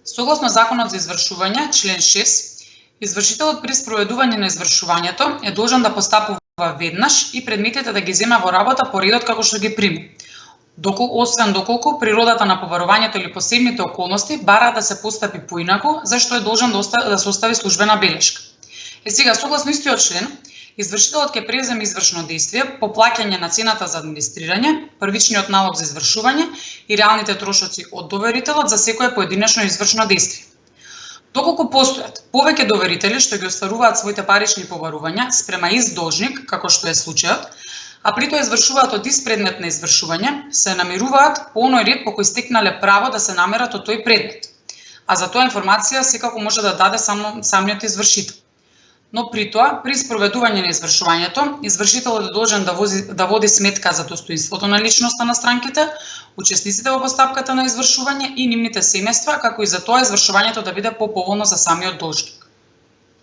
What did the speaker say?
Согласно Законот за извршување, член 6, извршителот при спроведување на извршувањето е должен да постапува веднаш и предметите да ги зема во работа по редот како што ги прими, освен доколку природата на побарувањето или посебните околности бара да се постапи поинаку, за што е должен да се остави службена белешка. Сега, согласно истиот член, извршителот ќе преземе извршно дејствие по плаќање на цената за администрирање, првичниот налог за извршување и реалните трошоци од доверителот за секое поединечно извршно дејствие. Доколку постојат повеќе доверители што ги остваруваат своите парични побарувања спрема ист должник, како што е случајот, а при тоа извршуваат од ист предмет на извршување, се намируваат по оној ред по кој стекнале право да се намерат од тој предмет. А за тоа информација секако може да даде самиот извршител. Но при тоа, при спроведување на извршувањето, извршителот е должен да води сметка за достоинството на личноста на странките, учесниците во постапката на извршување и нивните семејства, како и за тоа извршувањето да биде поповолно за самиот должник.